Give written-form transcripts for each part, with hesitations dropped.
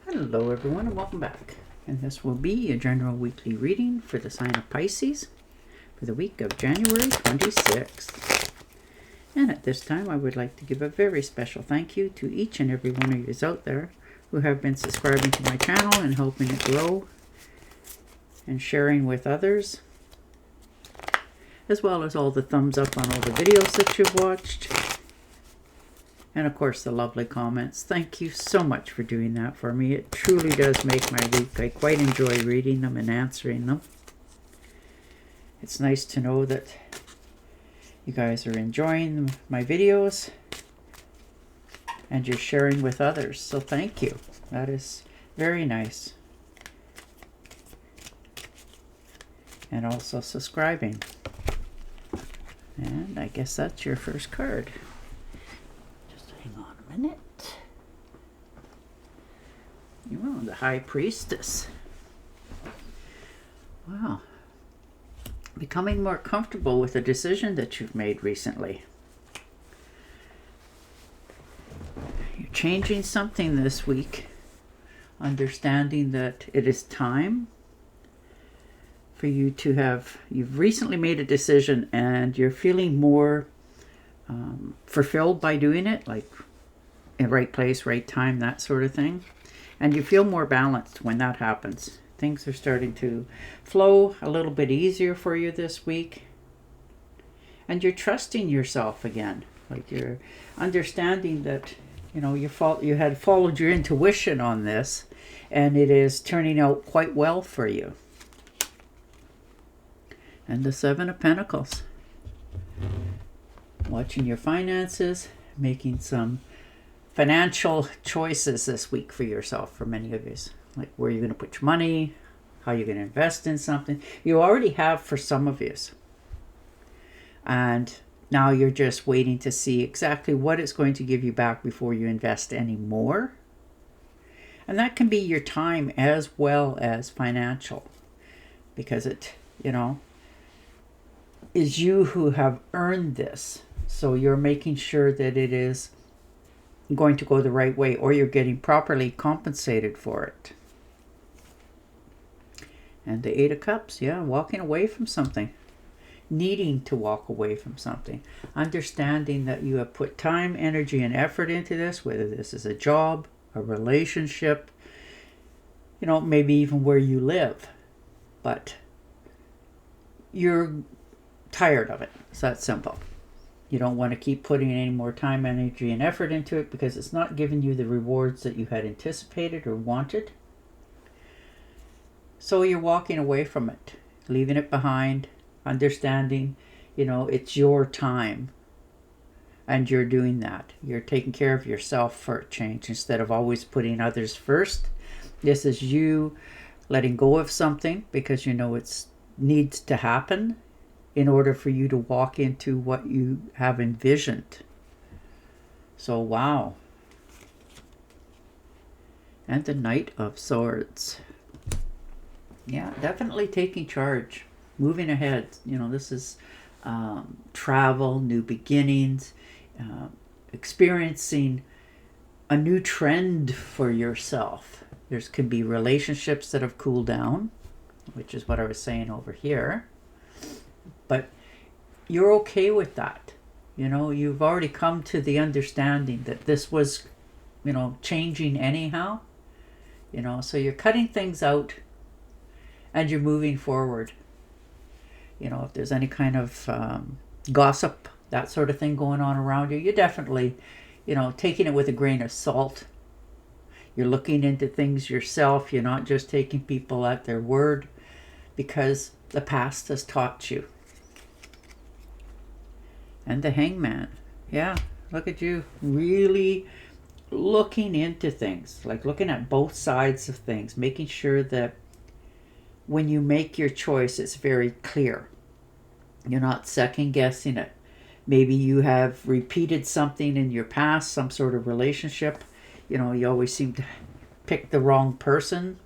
Hello everyone and welcome back. And this will be your general weekly reading for the sign of Pisces for the week of January 26th. And at this time I would like to give a very special thank you to each and every one of you out there who have been subscribing to my channel and helping it grow and sharing with others, as well as all the thumbs up on all the videos that you've watched. And of course the lovely comments. Thank you so much for doing that for me. It truly does make my week. I quite enjoy reading them and answering them. It's nice to know that you guys are enjoying my videos and you're sharing with others. So thank you. That is very nice. And also subscribing. And I guess that's your first card. Hang on a minute. Oh, the High Priestess. Wow. Becoming more comfortable with a decision that you've made recently. You're changing something this week. Understanding that it is time for you to have, you've recently made a decision and you're feeling more fulfilled by doing it, like in right place, right time, that sort of thing. And you feel more balanced when that happens. Things are starting to flow a little bit easier for you this week. And you're trusting yourself again. Like you're understanding that, you know, you had followed your intuition on this and it is turning out quite well for you. And the Seven of Pentacles. Watching your finances, making some financial choices this week for yourself, for many of you. Like where you're going to put your money, how you're going to invest in something. You already have for some of you. And now you're just waiting to see exactly what it's going to give you back before you invest any more. And that can be your time as well as financial. Because it, you know, is you who have earned this. So you're making sure that it is going to go the right way, or you're getting properly compensated for it. And the Eight of Cups, yeah, walking away from something. Needing to walk away from something. Understanding that you have put time, energy, and effort into this, whether this is a job, a relationship, you know, maybe even where you live. But you're tired of it. It's that simple. You don't want to keep putting any more time, energy, and effort into it because it's not giving you the rewards that you had anticipated or wanted. So you're walking away from it, leaving it behind, understanding, you know, it's your time. And you're doing that. You're taking care of yourself for a change instead of always putting others first. This is you letting go of something because you know it needs to happen in order for you to walk into what you have envisioned. So, wow. And the Knight of Swords. Yeah, definitely taking charge. Moving ahead. You know, this is travel, new beginnings, experiencing a new trend for yourself. There could be relationships that have cooled down, which is what I was saying over here. But you're okay with that. You know, you've already come to the understanding that this was, you know, changing anyhow. You know, so you're cutting things out and you're moving forward. You know, if there's any kind of gossip, that sort of thing going on around you, you're definitely, you know, taking it with a grain of salt. You're looking into things yourself. You're not just taking people at their word because the past has taught you. And the Hangman. Yeah, look at you really looking into things, like looking at both sides of things, making sure that when you make your choice, it's very clear. You're not second guessing it. Maybe you have repeated something in your past, some sort of relationship. You know, you always seem to pick the wrong person.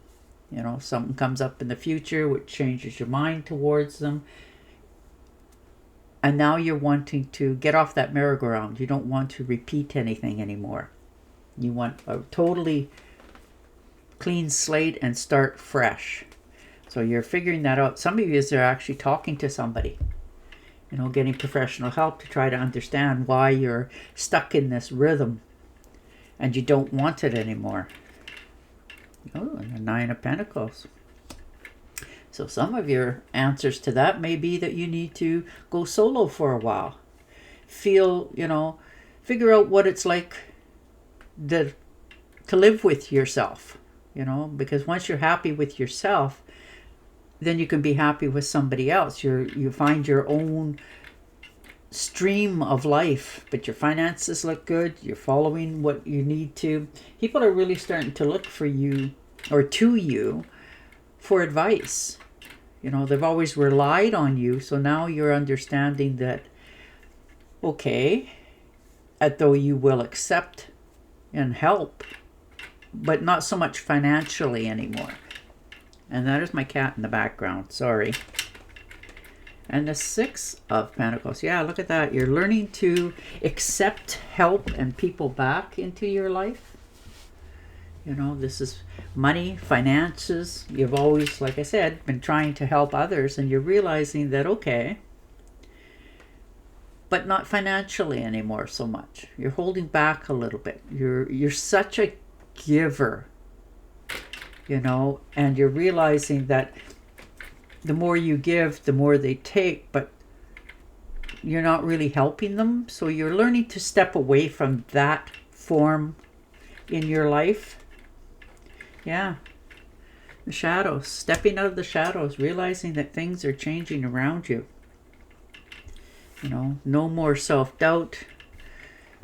You know, something comes up in the future which changes your mind towards them. And now you're wanting to get off that merry-go-round. You don't want to repeat anything anymore. You want a totally clean slate and start fresh. So you're figuring that out. Some of you are actually talking to somebody, you know, getting professional help to try to understand why you're stuck in this rhythm and you don't want it anymore. Oh, and the Nine of Pentacles. So some of your answers to that may be that you need to go solo for a while. Feel, you know, figure out what it's like to live with yourself, you know, because once you're happy with yourself, then you can be happy with somebody else. You find your own stream of life, but your finances look good. You're following what you need to. People are really starting to look for you or to you for advice. You know, they've always relied on you. So now you're understanding that, okay, though you will accept and help, but not so much financially anymore. And that is my cat in the background. Sorry. And the Six of Pentacles. Yeah, look at that. You're learning to accept help and people back into your life. You know, this is money, finances. You've always, like I said, been trying to help others, and you're realizing that, okay, but not financially anymore so much. You're holding back a little bit. You're such a giver, you know, and you're realizing that the more you give, the more they take, but you're not really helping them. So you're learning to step away from that form in your life. Yeah. The shadows, stepping out of the shadows, realizing that things are changing around you. You know, no more self-doubt.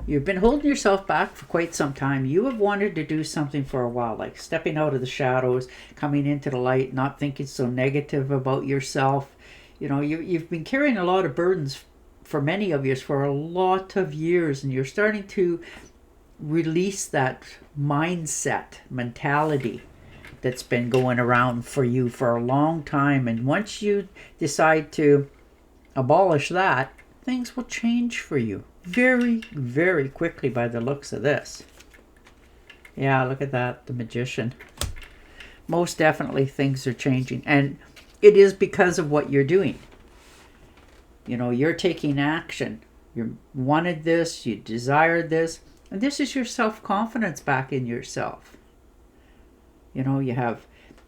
You've been holding yourself back for quite some time. You have wanted to do something for a while, like stepping out of the shadows, coming into the light, not thinking so negative about yourself. You know, you've been carrying a lot of burdens for many of you for a lot of years, and you're starting to release that mindset, mentality that's been going around for you for a long time. And once you decide to abolish that, things will change for you very, very quickly by the looks of this. Yeah, look at that, the Magician. Most definitely things are changing, and it is because of what you're doing. You know, you're taking action. You wanted this, you desired this, and this is your self-confidence back in yourself. You know, you have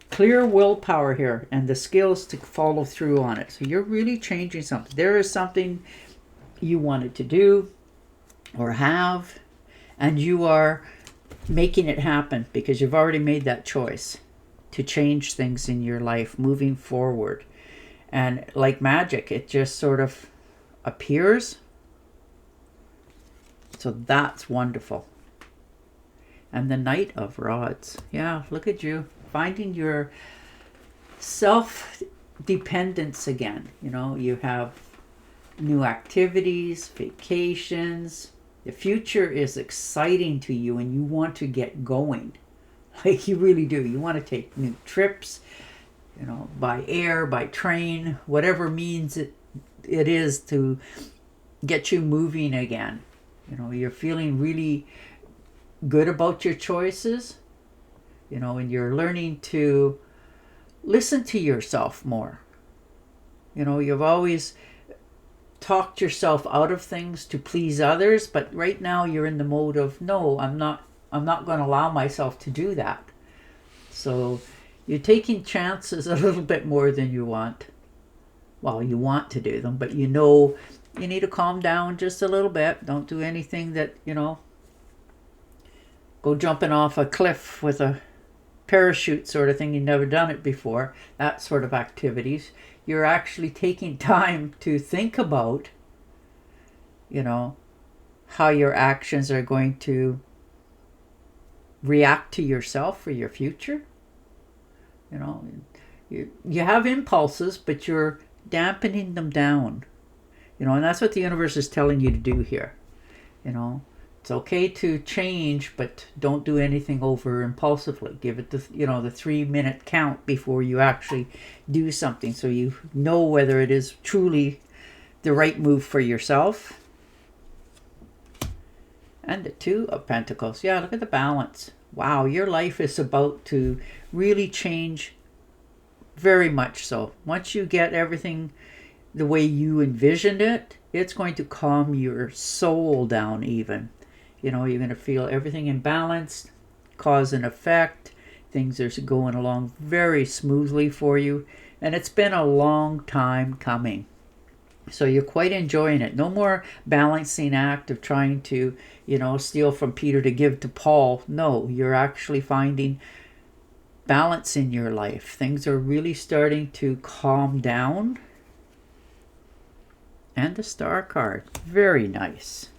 clear willpower here and the skills to follow through on it. So you're really changing something. There is something you wanted to do or have, and you are making it happen because you've already made that choice to change things in your life moving forward. And like magic, it just sort of appears. So that's wonderful. And the Knight of Rods. Yeah, look at you finding your self-dependence again. You know, you have new activities, vacations. The future is exciting to you and you want to get going. Like you really do. You want to take new trips, you know, by air, by train, whatever means it is to get you moving again. You know, you're feeling really good about your choices, you know, and you're learning to listen to yourself more. You know, you've always talked yourself out of things to please others, but right now you're in the mode of, no, I'm not going to allow myself to do that. So you're taking chances a little bit more than you want. Well, you want to do them, but you know you need to calm down just a little bit. Don't do anything that, you know, go jumping off a cliff with a parachute sort of thing. You've never done it before. That sort of activities. You're actually taking time to think about, you know, how your actions are going to react to yourself for your future. You know, you have impulses, but you're dampening them down. You know, and that's what the universe is telling you to do here. You know, it's okay to change, but don't do anything over impulsively. Give it the, you know, the 3-minute count before you actually do something, so you know whether it is truly the right move for yourself. And the Two of Pentacles. Yeah, look at the balance. wow, your life is about to really change, very much so. Once you get everything the way you envisioned it, it's going to calm your soul down even. You know, you're going to feel everything in balance, cause and effect. Things are going along very smoothly for you. And it's been a long time coming. So you're quite enjoying it. No more balancing act of trying to, steal from Peter to give to Paul. No, you're actually finding balance in your life. Things are really starting to calm down. And the Star card. Very nice.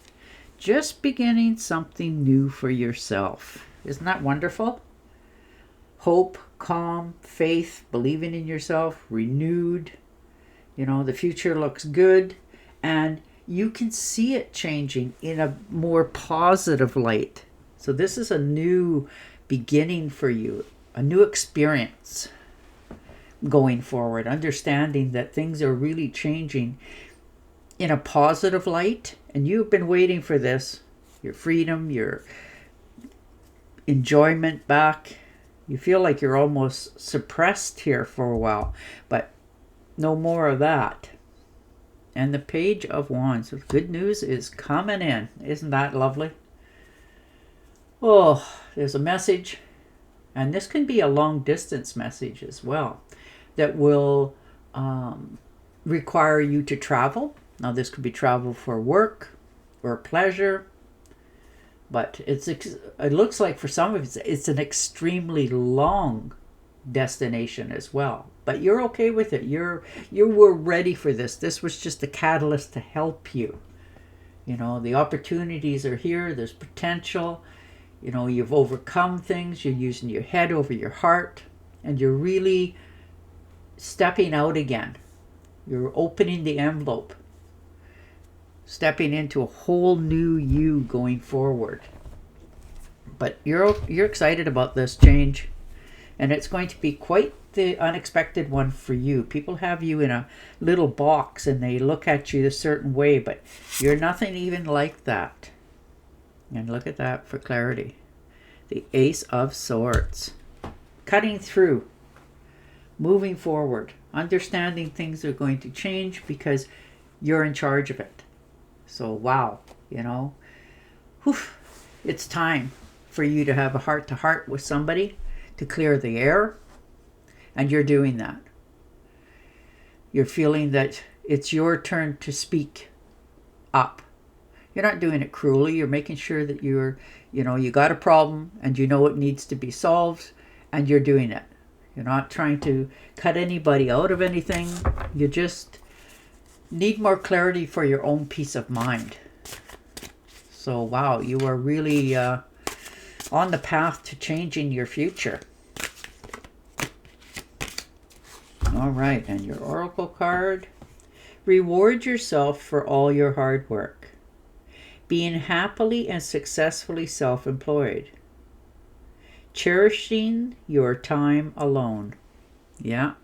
Just beginning something new for yourself. Isn't that wonderful? Hope, calm, faith, believing in yourself, renewed. The future looks good, and you can see it changing in a more positive light. So this is a new beginning for you, a new experience going forward, understanding that things are really changing in a positive light, and you've been waiting for this, your freedom, your enjoyment back. You feel like you're almost suppressed here for a while, but no more of that. And the Page of Wands. Good news is coming in. Isn't that lovely? Oh, there's a message. And this can be a long distance message as well. That will require you to travel. Now this could be travel for work or pleasure. But it looks like for some of it's an extremely long destination as well. But you're okay with it. You were ready for this. This was just a catalyst to help you. The opportunities are here. There's potential. You've overcome things. You're using your head over your heart. And you're really stepping out again. You're opening the envelope. Stepping into a whole new you going forward. But you're excited about this change. And it's going to be quite the unexpected one for you. People have you in a little box and they look at you a certain way, but you're nothing even like that. And look at that for clarity. The Ace of Swords. Cutting through. Moving forward. Understanding things are going to change because you're in charge of it. So wow, it's time for you to have a heart-to-heart with somebody, to clear the air, and you're doing that. You're feeling that it's your turn to speak up. You're not doing it cruelly. You're making sure that you got a problem and you know it needs to be solved, and you're doing it. You're not trying to cut anybody out of anything. You just need more clarity for your own peace of mind. So wow, you are really on the path to changing your future. All right, and your Oracle card. Reward yourself for all your hard work. Being happily and successfully self-employed. Cherishing your time alone. Yeah.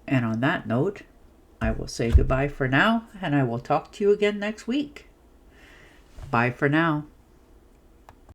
And on that note, I will say goodbye for now, and I will talk to you again next week. Bye for now.